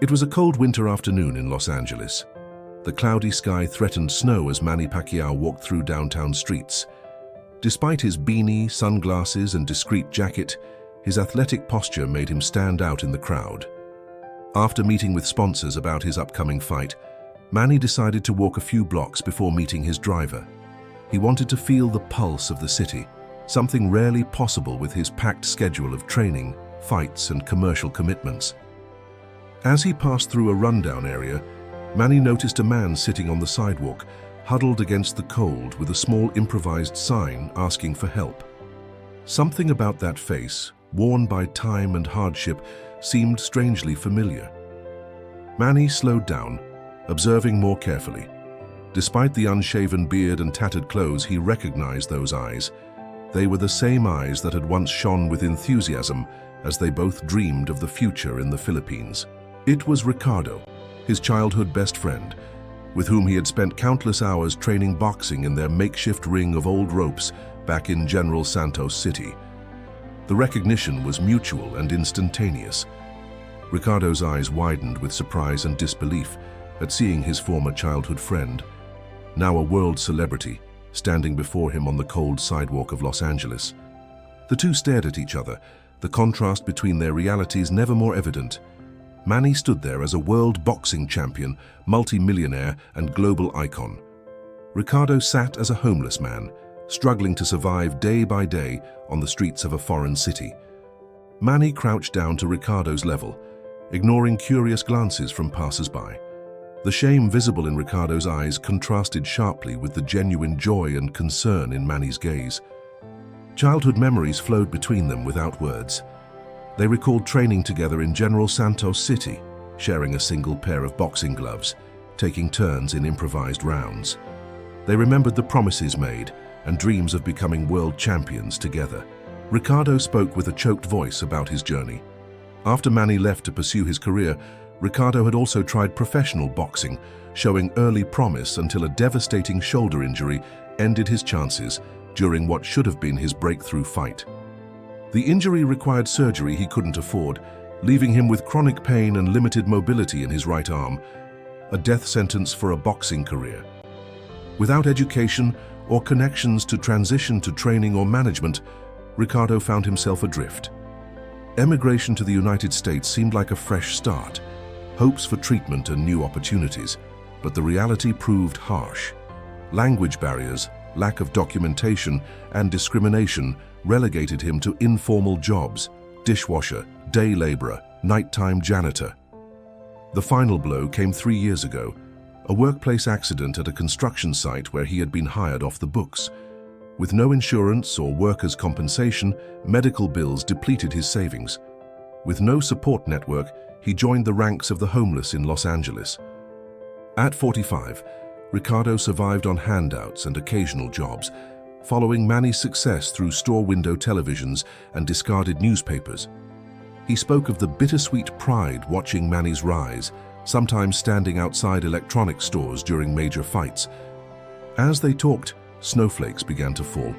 It was a cold winter afternoon in Los Angeles. The cloudy sky threatened snow as Manny Pacquiao walked through downtown streets. Despite his beanie, sunglasses, and discreet jacket, his athletic posture made him stand out in the crowd. After meeting with sponsors about his upcoming fight, Manny decided to walk a few blocks before meeting his driver. He wanted to feel the pulse of the city, something rarely possible with his packed schedule of training, fights, and commercial commitments. As he passed through a rundown area, Manny noticed a man sitting on the sidewalk, huddled against the cold with a small improvised sign asking for help. Something about that face, worn by time and hardship, seemed strangely familiar. Manny slowed down, observing more carefully. Despite the unshaven beard and tattered clothes, he recognized those eyes. They were the same eyes that had once shone with enthusiasm as they both dreamed of the future in the Philippines. It was Ricardo, his childhood best friend, with whom he had spent countless hours training boxing in their makeshift ring of old ropes back in General Santos City. The recognition was mutual and instantaneous. Ricardo's eyes widened with surprise and disbelief at seeing his former childhood friend, now a world celebrity, standing before him on the cold sidewalk of Los Angeles. The two stared at each other, the contrast between their realities never more evident. Manny stood there as a world boxing champion, multi-millionaire, and global icon. Ricardo sat as a homeless man, struggling to survive day by day on the streets of a foreign city. Manny crouched down to Ricardo's level, ignoring curious glances from passers-by. The shame visible in Ricardo's eyes contrasted sharply with the genuine joy and concern in Manny's gaze. Childhood memories flowed between them without words. They recalled training together in General Santos City, sharing a single pair of boxing gloves, taking turns in improvised rounds. They remembered the promises made and dreams of becoming world champions together. Ricardo spoke with a choked voice about his journey. After Manny left to pursue his career, Ricardo had also tried professional boxing, showing early promise until a devastating shoulder injury ended his chances during what should have been his breakthrough fight. The injury required surgery he couldn't afford, leaving him with chronic pain and limited mobility in his right arm, a death sentence for a boxing career. Without education or connections to transition to training or management, Ricardo found himself adrift. Emigration to the United States seemed like a fresh start, hopes for treatment and new opportunities, but the reality proved harsh. Language barriers, lack of documentation, and discrimination relegated him to informal jobs: dishwasher, day laborer, nighttime janitor. The final blow came 3 years ago, a workplace accident at a construction site where he had been hired off the books. With no insurance or workers' compensation, medical bills depleted his savings. With no support network, he joined the ranks of the homeless in Los Angeles. At 45, Ricardo survived on handouts and occasional jobs, following Manny's success through store window televisions and discarded newspapers. He spoke of the bittersweet pride watching Manny's rise, sometimes standing outside electronics stores during major fights. As they talked, snowflakes began to fall.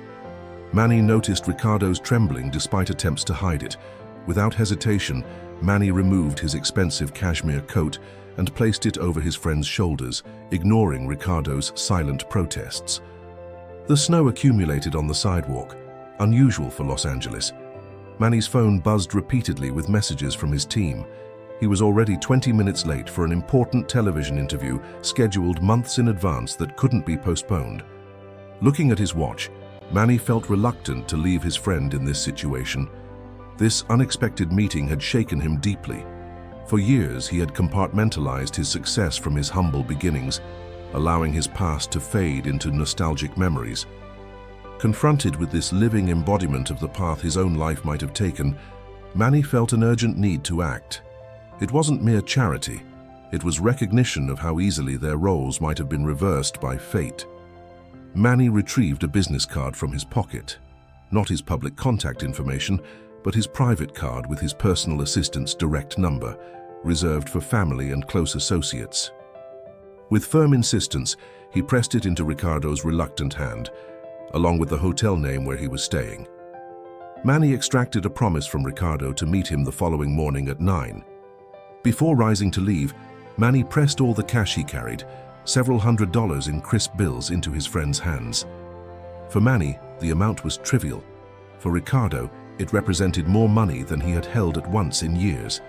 Manny noticed Ricardo's trembling despite attempts to hide it. Without hesitation, Manny removed his expensive cashmere coat and placed it over his friend's shoulders, ignoring Ricardo's silent protests. The snow accumulated on the sidewalk, unusual for Los Angeles. Manny's phone buzzed repeatedly with messages from his team. He was already 20 minutes late for an important television interview scheduled months in advance that couldn't be postponed. Looking at his watch, Manny felt reluctant to leave his friend in this situation. This unexpected meeting had shaken him deeply. For years, he had compartmentalized his success from his humble beginnings, allowing his past to fade into nostalgic memories. Confronted with this living embodiment of the path his own life might have taken, Manny felt an urgent need to act. It wasn't mere charity. It was recognition of how easily their roles might have been reversed by fate. Manny retrieved a business card from his pocket. Not his public contact information, but his private card with his personal assistant's direct number, reserved for family and close associates. With firm insistence, he pressed it into Ricardo's reluctant hand, along with the hotel name where he was staying. Manny extracted a promise from Ricardo to meet him the following morning at 9. Before rising to leave, Manny pressed all the cash he carried, several $100s in crisp bills, into his friend's hands. For Manny, the amount was trivial. For Ricardo, it represented more money than he had held at once in years.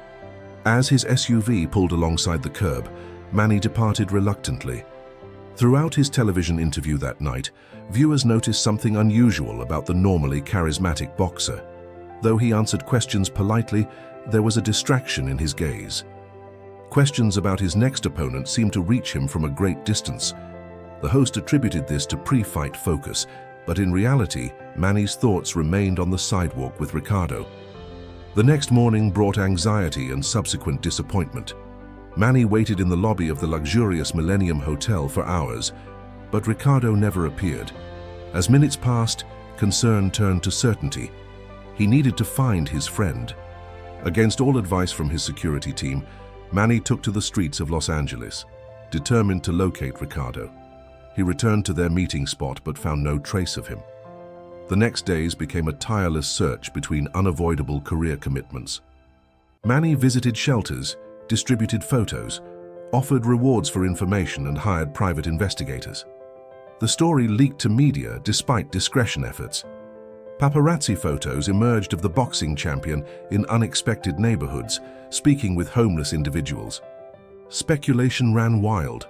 As his SUV pulled alongside the curb, Manny departed reluctantly. Throughout his television interview that night, viewers noticed something unusual about the normally charismatic boxer. Though he answered questions politely, there was a distraction in his gaze. Questions about his next opponent seemed to reach him from a great distance. The host attributed this to pre-fight focus, but in reality, Manny's thoughts remained on the sidewalk with Ricardo. The next morning brought anxiety and subsequent disappointment. Manny waited in the lobby of the luxurious Millennium Hotel for hours, but Ricardo never appeared. As minutes passed, concern turned to certainty. He needed to find his friend. Against all advice from his security team, Manny took to the streets of Los Angeles, determined to locate Ricardo. He returned to their meeting spot but found no trace of him. The next days became a tireless search between unavoidable career commitments. Manny visited shelters, distributed photos, offered rewards for information, and hired private investigators. The story leaked to media despite discretion efforts. Paparazzi photos emerged of the boxing champion in unexpected neighborhoods, speaking with homeless individuals. Speculation ran wild.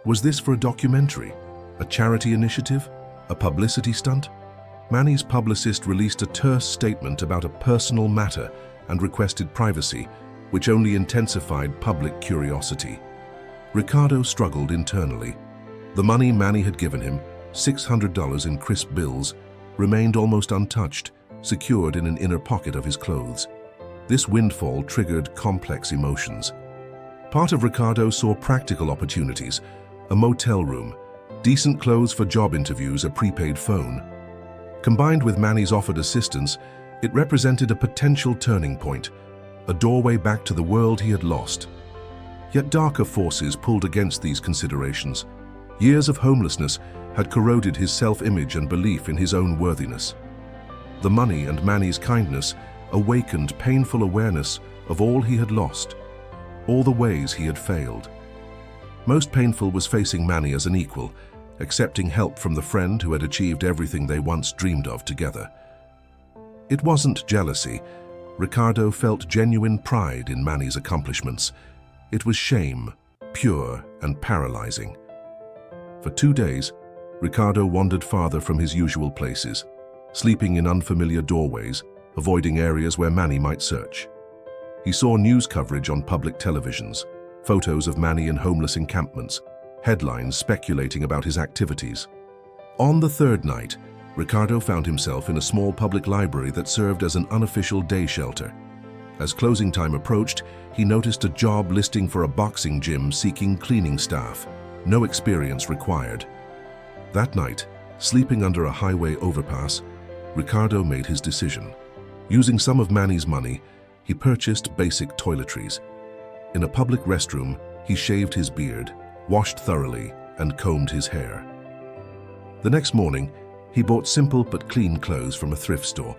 Was this for a documentary, a charity initiative, a publicity stunt? Manny's publicist released a terse statement about a personal matter and requested privacy, which only intensified public curiosity. Ricardo struggled internally. The money Manny had given him, $600 in crisp bills, remained almost untouched, secured in an inner pocket of his clothes. This windfall triggered complex emotions. Part of Ricardo saw practical opportunities: a motel room, decent clothes for job interviews, a prepaid phone. Combined with Manny's offered assistance, it represented a potential turning point, a doorway back to the world he had lost. Yet darker forces pulled against these considerations. Years of homelessness had corroded his self-image and belief in his own worthiness. The money and Manny's kindness awakened painful awareness of all he had lost, all the ways he had failed. Most painful was facing Manny as an equal, accepting help from the friend who had achieved everything they once dreamed of together. It wasn't jealousy. Ricardo felt genuine pride in Manny's accomplishments. It was shame, pure and paralyzing. For 2 days, Ricardo wandered farther from his usual places, sleeping in unfamiliar doorways, avoiding areas where Manny might search. He saw news coverage on public televisions, photos of Manny in homeless encampments, headlines speculating about his activities. On the third night, Ricardo found himself in a small public library that served as an unofficial day shelter. As closing time approached, he noticed a job listing for a boxing gym seeking cleaning staff. No experience required. That night, sleeping under a highway overpass, Ricardo made his decision. Using some of Manny's money, he purchased basic toiletries. In a public restroom, he shaved his beard, washed thoroughly, and combed his hair. The next morning, he bought simple but clean clothes from a thrift store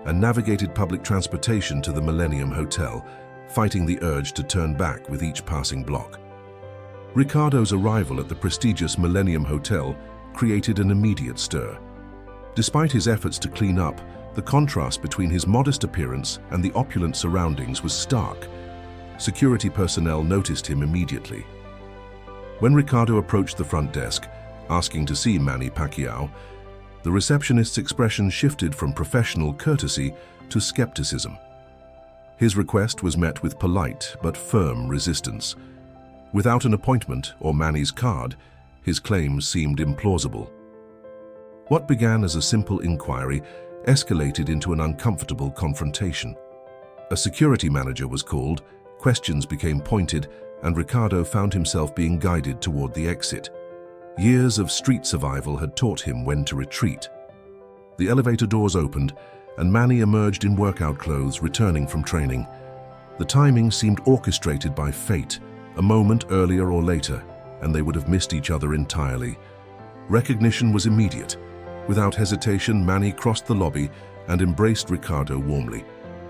and navigated public transportation to the Millennium Hotel, fighting the urge to turn back with each passing block. Ricardo's arrival at the prestigious Millennium Hotel created an immediate stir. Despite his efforts to clean up, the contrast between his modest appearance and the opulent surroundings was stark. Security personnel noticed him immediately. When Ricardo approached the front desk, asking to see Manny Pacquiao, the receptionist's expression shifted from professional courtesy to skepticism. His request was met with polite but firm resistance. Without an appointment or Manny's card, his claims seemed implausible. What began as a simple inquiry escalated into an uncomfortable confrontation. A security manager was called, questions became pointed, and Ricardo found himself being guided toward the exit. Years of street survival had taught him when to retreat. The elevator doors opened, and Manny emerged in workout clothes, returning from training. The timing seemed orchestrated by fate. A moment earlier or later, and they would have missed each other entirely. Recognition was immediate. Without hesitation, Manny crossed the lobby and embraced Ricardo warmly.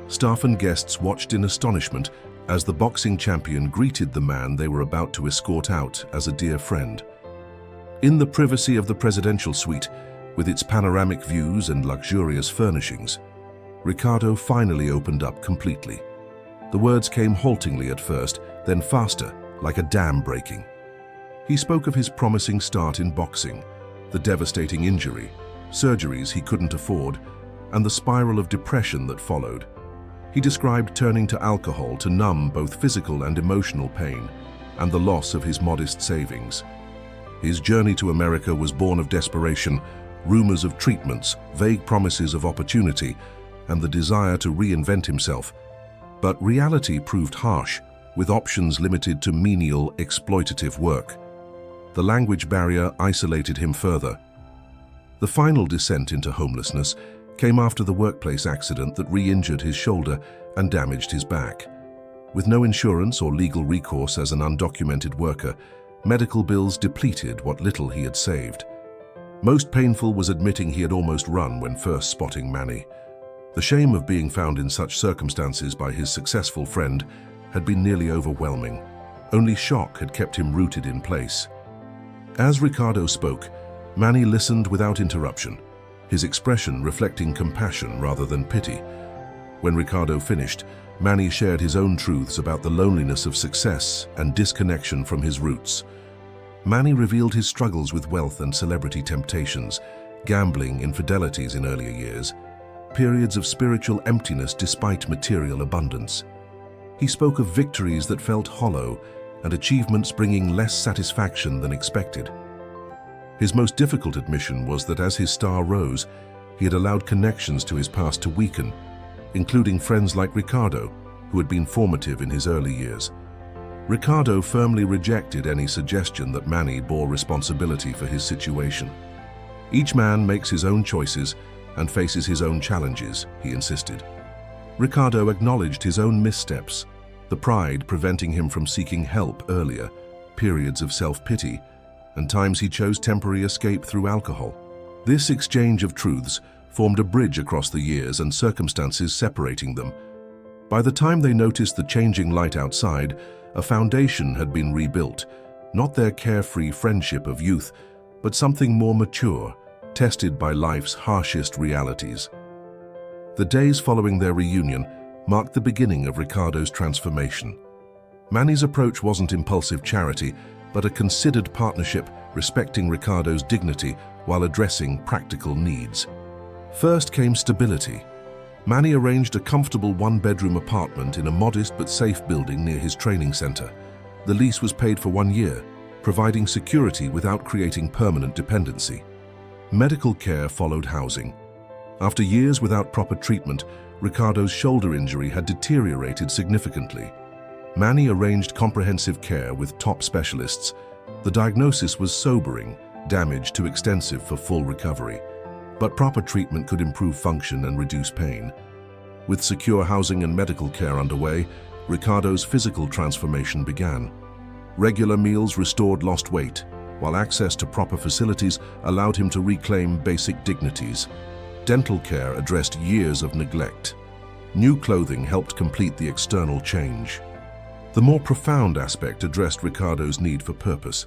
Staff and guests watched in astonishment, as the boxing champion greeted the man they were about to escort out as a dear friend. In the privacy of the presidential suite, with its panoramic views and luxurious furnishings, Ricardo finally opened up completely. The words came haltingly at first, then faster, like a dam breaking. He spoke of his promising start in boxing, the devastating injury, surgeries he couldn't afford, and the spiral of depression that followed. He described turning to alcohol to numb both physical and emotional pain, and the loss of his modest savings. His journey to America was born of desperation, rumors of treatments, vague promises of opportunity, and the desire to reinvent himself. But reality proved harsh, with options limited to menial, exploitative work. The language barrier isolated him further. The final descent into homelessness came after the workplace accident that re-injured his shoulder and damaged his back. With no insurance or legal recourse as an undocumented worker, medical bills depleted what little he had saved. Most painful was admitting he had almost run when first spotting Manny. The shame of being found in such circumstances by his successful friend had been nearly overwhelming. Only shock had kept him rooted in place. As Ricardo spoke, Manny listened without interruption, his expression reflecting compassion rather than pity. When Ricardo finished, Manny shared his own truths about the loneliness of success and disconnection from his roots. Manny revealed his struggles with wealth and celebrity temptations, gambling, infidelities in earlier years, periods of spiritual emptiness despite material abundance. He spoke of victories that felt hollow and achievements bringing less satisfaction than expected. His most difficult admission was that as his star rose, he had allowed connections to his past to weaken, including friends like Ricardo, who had been formative in his early years. Ricardo firmly rejected any suggestion that Manny bore responsibility for his situation. Each man makes his own choices and faces his own challenges, he insisted. Ricardo acknowledged his own missteps, the pride preventing him from seeking help earlier, periods of self-pity, and times he chose temporary escape through alcohol. This exchange of truths formed a bridge across the years and circumstances separating them. By the time they noticed the changing light outside, a foundation had been rebuilt, not their carefree friendship of youth, but something more mature, tested by life's harshest realities. The days following their reunion marked the beginning of Ricardo's transformation. Manny's approach wasn't impulsive charity, but a considered partnership respecting Ricardo's dignity while addressing practical needs. First came stability. Manny arranged a comfortable one-bedroom apartment in a modest but safe building near his training center. The lease was paid for 1 year, providing security without creating permanent dependency. Medical care followed housing. After years without proper treatment, Ricardo's shoulder injury had deteriorated significantly. Manny arranged comprehensive care with top specialists. The diagnosis was sobering, damage too extensive for full recovery. But proper treatment could improve function and reduce pain. With secure housing and medical care underway, Ricardo's physical transformation began. Regular meals restored lost weight, while access to proper facilities allowed him to reclaim basic dignities. Dental care addressed years of neglect. New clothing helped complete the external change. The more profound aspect addressed Ricardo's need for purpose.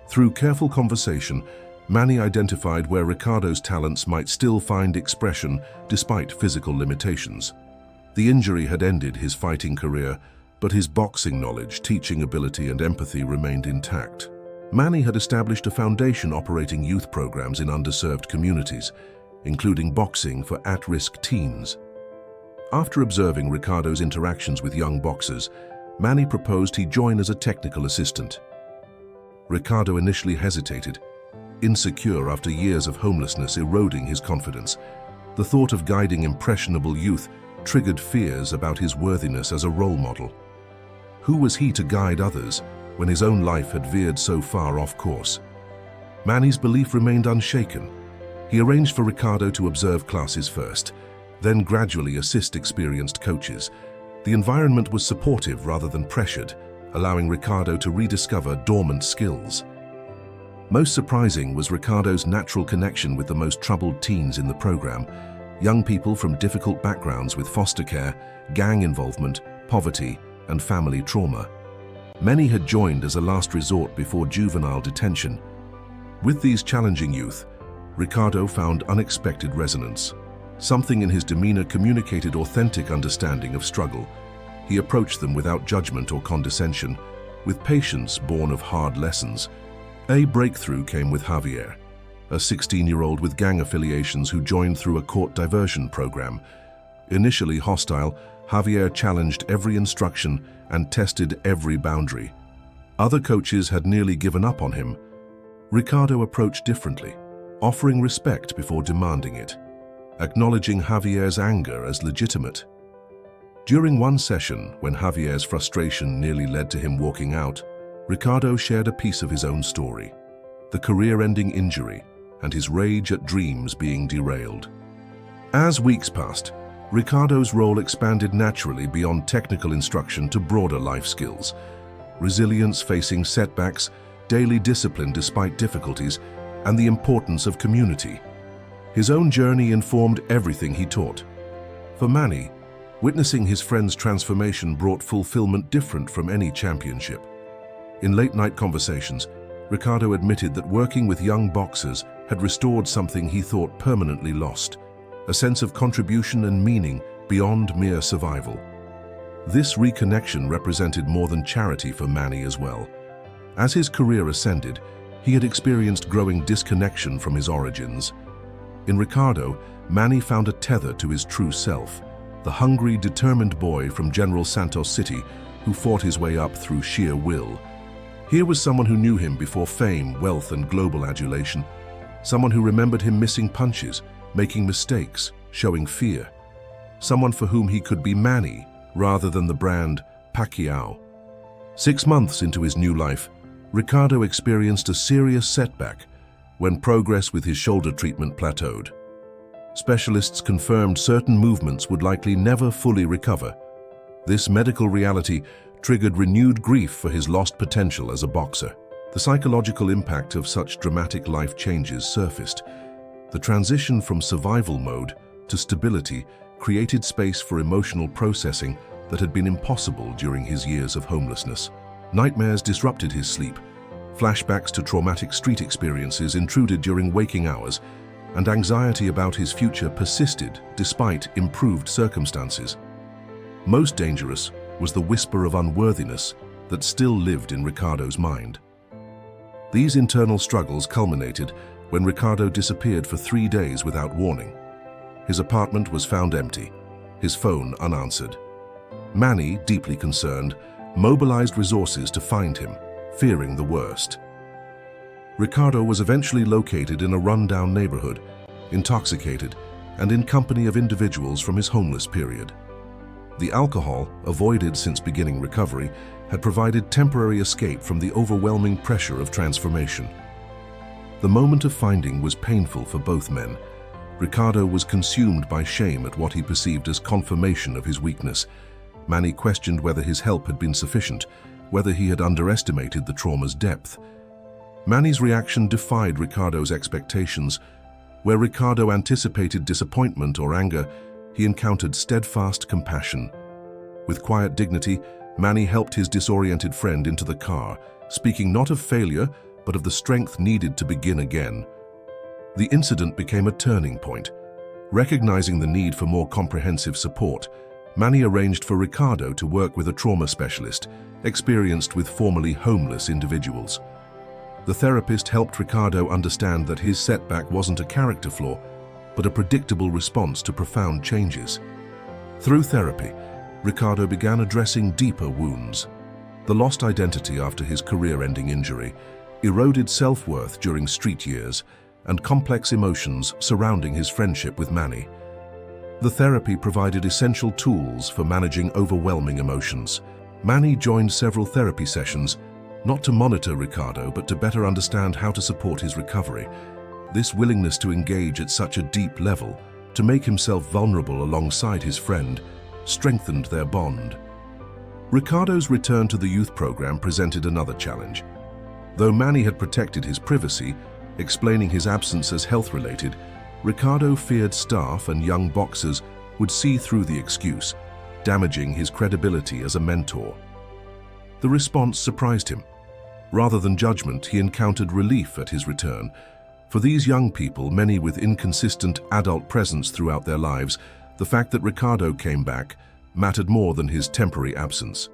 Through careful conversation, Manny identified where Ricardo's talents might still find expression despite physical limitations. The injury had ended his fighting career, but his boxing knowledge, teaching ability, and empathy remained intact. Manny had established a foundation operating youth programs in underserved communities, including boxing for at-risk teens. After observing Ricardo's interactions with young boxers, Manny proposed he join as a technical assistant. Ricardo initially hesitated, insecure after years of homelessness eroding his confidence. The thought of guiding impressionable youth triggered fears about his worthiness as a role model. Who was he to guide others when his own life had veered so far off course? Manny's belief remained unshaken. He arranged for Ricardo to observe classes first, then gradually assist experienced coaches. The environment was supportive rather than pressured, allowing Ricardo to rediscover dormant skills. Most surprising was Ricardo's natural connection with the most troubled teens in the program, young people from difficult backgrounds with foster care, gang involvement, poverty, and family trauma. Many had joined as a last resort before juvenile detention. With these challenging youth, Ricardo found unexpected resonance. Something in his demeanor communicated authentic understanding of struggle. He approached them without judgment or condescension, with patience born of hard lessons. A breakthrough came with Javier, a 16-year-old with gang affiliations who joined through a court diversion program. Initially hostile, Javier challenged every instruction and tested every boundary. Other coaches had nearly given up on him. Ricardo approached differently, offering respect before demanding it, acknowledging Javier's anger as legitimate. During one session, when Javier's frustration nearly led to him walking out, Ricardo shared a piece of his own story, the career-ending injury and his rage at dreams being derailed. As weeks passed, Ricardo's role expanded naturally beyond technical instruction to broader life skills. Resilience facing setbacks, daily discipline despite difficulties, and the importance of community. His own journey informed everything he taught. For Manny, witnessing his friend's transformation brought fulfillment different from any championship. In late-night conversations, Ricardo admitted that working with young boxers had restored something he thought permanently lost, a sense of contribution and meaning beyond mere survival. This reconnection represented more than charity for Manny as well. As his career ascended, he had experienced growing disconnection from his origins. In Ricardo, Manny found a tether to his true self, the hungry, determined boy from General Santos City who fought his way up through sheer will. Here was someone who knew him before fame, wealth, and global adulation. Someone who remembered him missing punches, making mistakes, showing fear. Someone for whom he could be Manny rather than the brand Pacquiao. 6 months into his new life, Ricardo experienced a serious setback when progress with his shoulder treatment plateaued. Specialists confirmed certain movements would likely never fully recover. This medical reality triggered renewed grief for his lost potential as a boxer. The psychological impact of such dramatic life changes surfaced. The transition from survival mode to stability created space for emotional processing that had been impossible during his years of homelessness. Nightmares disrupted his sleep. Flashbacks to traumatic street experiences intruded during waking hours, and anxiety about his future persisted despite improved circumstances. Most dangerous was the whisper of unworthiness that still lived in Ricardo's mind. These internal struggles culminated when Ricardo disappeared for 3 days without warning. His apartment was found empty, his phone unanswered. Manny, deeply concerned, mobilized resources to find him, fearing the worst. Ricardo was eventually located in a rundown neighborhood, intoxicated and in company of individuals from his homeless period. The alcohol, avoided since beginning recovery, had provided temporary escape from the overwhelming pressure of transformation. The moment of finding was painful for both men. Ricardo was consumed by shame at what he perceived as confirmation of his weakness. Manny questioned whether his help had been sufficient, whether he had underestimated the trauma's depth. Manny's reaction defied Ricardo's expectations. Where Ricardo anticipated disappointment or anger, he encountered steadfast compassion. With quiet dignity, Manny helped his disoriented friend into the car, speaking not of failure, but of the strength needed to begin again. The incident became a turning point. Recognizing the need for more comprehensive support, Manny arranged for Ricardo to work with a trauma specialist, experienced with formerly homeless individuals. The therapist helped Ricardo understand that his setback wasn't a character flaw, but a predictable response to profound changes. Through therapy, Ricardo began addressing deeper wounds. The lost identity after his career-ending injury, eroded self-worth during street years, and complex emotions surrounding his friendship with Manny. The therapy provided essential tools for managing overwhelming emotions. Manny joined several therapy sessions, not to monitor Ricardo, but to better understand how to support his recovery. This willingness to engage at such a deep level, to make himself vulnerable alongside his friend, strengthened their bond. Ricardo's return to the youth program presented another challenge. Though Manny had protected his privacy, explaining his absence as health-related, Ricardo feared staff and young boxers would see through the excuse, damaging his credibility as a mentor. The response surprised him. Rather than judgment, he encountered relief at his return. For these young people, many with inconsistent adult presence throughout their lives, the fact that Ricardo came back mattered more than his temporary absence.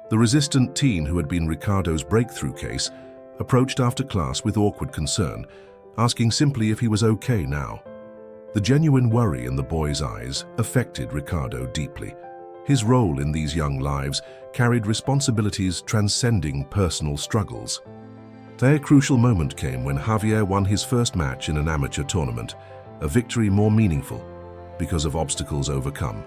The resistant teen who had been Ricardo's breakthrough case approached after class with awkward concern, asking simply if he was okay now. The genuine worry in the boy's eyes affected Ricardo deeply. His role in these young lives carried responsibilities transcending personal struggles. A crucial moment came when Javier won his first match in an amateur tournament, a victory more meaningful because of obstacles overcome,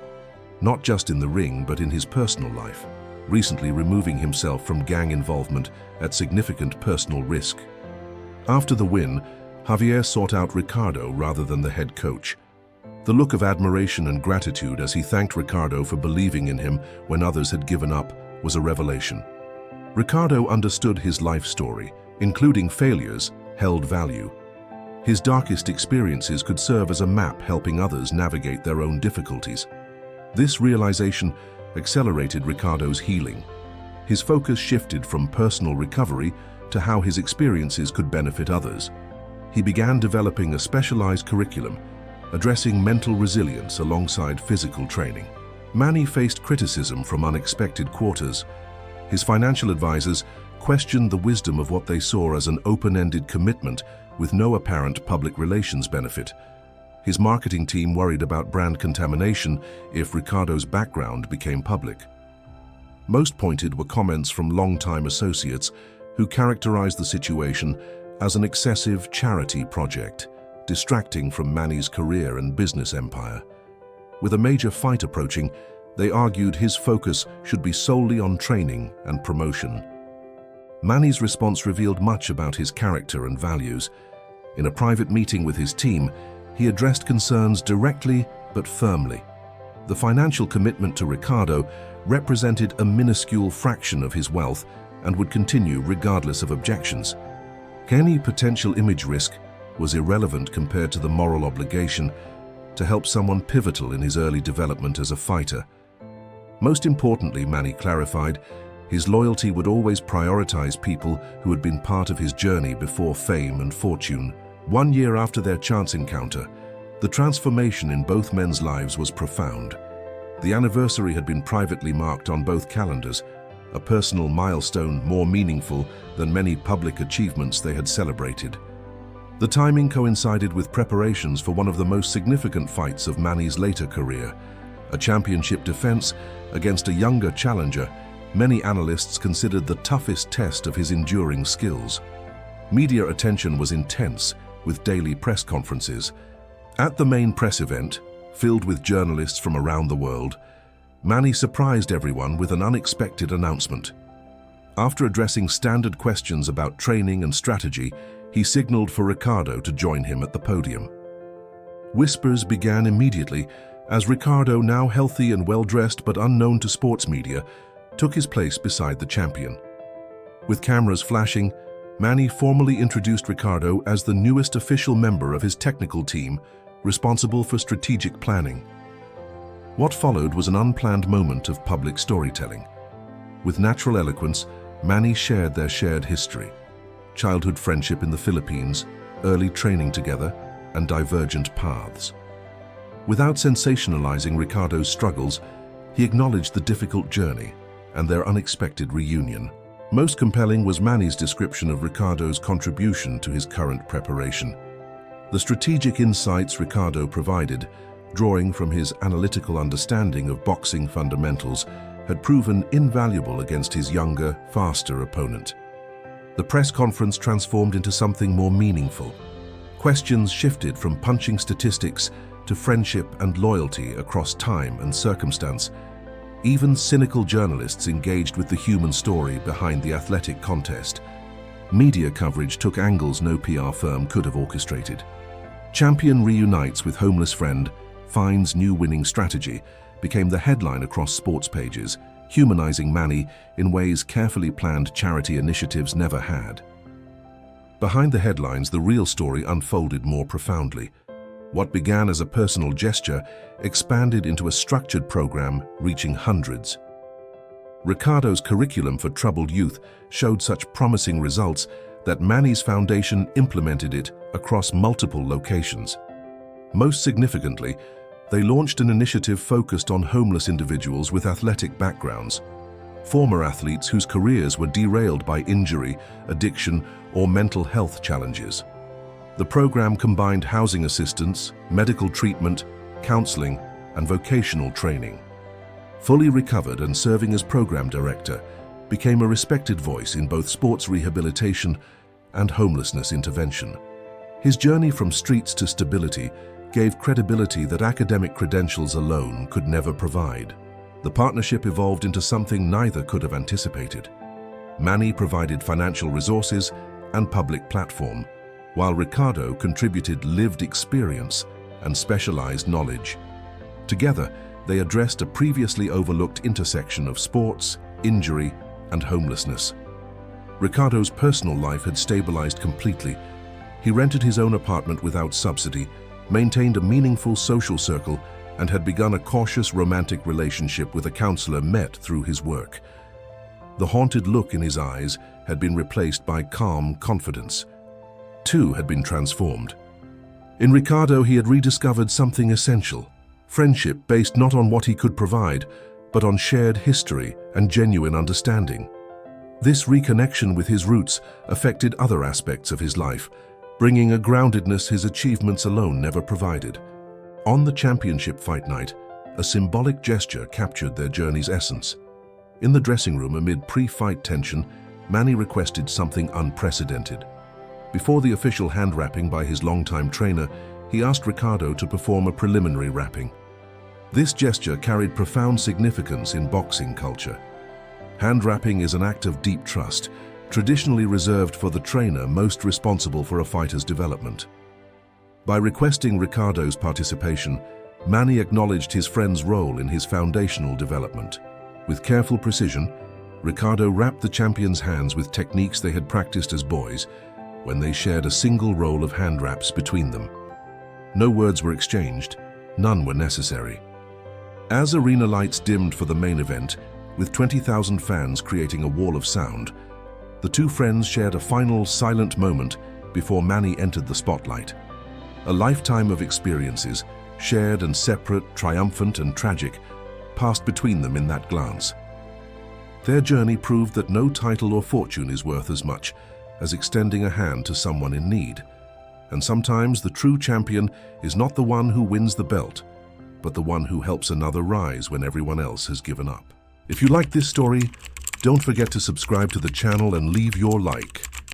not just in the ring but in his personal life, recently removing himself from gang involvement at significant personal risk. After the win, Javier sought out Ricardo rather than the head coach. The look of admiration and gratitude as he thanked Ricardo for believing in him when others had given up was a revelation. Ricardo understood his life story, including failures, held value. His darkest experiences could serve as a map helping others navigate their own difficulties. This realization accelerated Ricardo's healing. His focus shifted from personal recovery to how his experiences could benefit others. He began developing a specialized curriculum, addressing mental resilience alongside physical training. Manny faced criticism from unexpected quarters. His financial advisors questioned the wisdom of what they saw as an open-ended commitment with no apparent public relations benefit. His marketing team worried about brand contamination if Ricardo's background became public. Most pointed were comments from longtime associates who characterized the situation as an excessive charity project, distracting from Manny's career and business empire. With a major fight approaching, they argued his focus should be solely on training and promotion. Manny's response revealed much about his character and values. In a private meeting with his team, he addressed concerns directly but firmly. The financial commitment to Ricardo represented a minuscule fraction of his wealth and would continue regardless of objections. Any potential image risk was irrelevant compared to the moral obligation to help someone pivotal in his early development as a fighter. Most importantly, Manny clarified, his loyalty would always prioritize people who had been part of his journey before fame and fortune. 1 year after their chance encounter, the transformation in both men's lives was profound. The anniversary had been privately marked on both calendars, a personal milestone more meaningful than many public achievements they had celebrated. The timing coincided with preparations for one of the most significant fights of Manny's later career, a championship defense against a younger challenger many analysts considered the toughest test of his enduring skills. Media attention was intense, with daily press conferences. At the main press event, filled with journalists from around the world, Manny surprised everyone with an unexpected announcement. After addressing standard questions about training and strategy, he signaled for Ricardo to join him at the podium. Whispers began immediately as Ricardo, now healthy and well-dressed but unknown to sports media, took his place beside the champion. With cameras flashing, Manny formally introduced Ricardo as the newest official member of his technical team, responsible for strategic planning. What followed was an unplanned moment of public storytelling. With natural eloquence, Manny shared their shared history, childhood friendship in the Philippines, early training together, and divergent paths. Without sensationalizing Ricardo's struggles, he acknowledged the difficult journey and their unexpected reunion. Most compelling was Manny's description of Ricardo's contribution to his current preparation. The strategic insights Ricardo provided, drawing from his analytical understanding of boxing fundamentals, had proven invaluable against his younger, faster opponent. The press conference transformed into something more meaningful. Questions shifted from punching statistics to friendship and loyalty across time and circumstance. Even cynical journalists engaged with the human story behind the athletic contest. Media coverage took angles no PR firm could have orchestrated. Champion reunites with homeless friend, finds new winning strategy, became the headline across sports pages, humanizing Manny in ways carefully planned charity initiatives never had. Behind the headlines, the real story unfolded more profoundly. What began as a personal gesture expanded into a structured program reaching hundreds. Ricardo's curriculum for troubled youth showed such promising results that Manny's foundation implemented it across multiple locations. Most significantly, they launched an initiative focused on homeless individuals with athletic backgrounds, former athletes whose careers were derailed by injury, addiction, or mental health challenges. The program combined housing assistance, medical treatment, counseling, and vocational training. Fully recovered and serving as program director, became a respected voice in both sports rehabilitation and homelessness intervention. His journey from streets to stability gave credibility that academic credentials alone could never provide. The partnership evolved into something neither could have anticipated. Manny provided financial resources and public platform, while Ricardo contributed lived experience and specialized knowledge. Together, they addressed a previously overlooked intersection of sports, injury, and homelessness. Ricardo's personal life had stabilized completely. He rented his own apartment without subsidy, maintained a meaningful social circle, and had begun a cautious romantic relationship with a counselor met through his work. The haunted look in his eyes had been replaced by calm confidence. Two had been transformed. In Ricardo, he had rediscovered something essential: friendship based not on what he could provide, but on shared history and genuine understanding. This reconnection with his roots affected other aspects of his life, bringing a groundedness his achievements alone never provided. On the championship fight night, a symbolic gesture captured their journey's essence. In the dressing room amid pre-fight tension, Manny requested something unprecedented. Before the official hand wrapping by his longtime trainer, he asked Ricardo to perform a preliminary wrapping. This gesture carried profound significance in boxing culture. Hand wrapping is an act of deep trust, traditionally reserved for the trainer most responsible for a fighter's development. By requesting Ricardo's participation, Manny acknowledged his friend's role in his foundational development. With careful precision, Ricardo wrapped the champion's hands with techniques they had practiced as boys when they shared a single roll of hand wraps between them. No words were exchanged, none were necessary. As arena lights dimmed for the main event, with 20,000 fans creating a wall of sound, the two friends shared a final silent moment before Manny entered the spotlight. A lifetime of experiences, shared and separate, triumphant and tragic, passed between them in that glance. Their journey proved that no title or fortune is worth as much as extending a hand to someone in need. And sometimes the true champion is not the one who wins the belt, but the one who helps another rise when everyone else has given up. If you like this story, don't forget to subscribe to the channel and leave your like.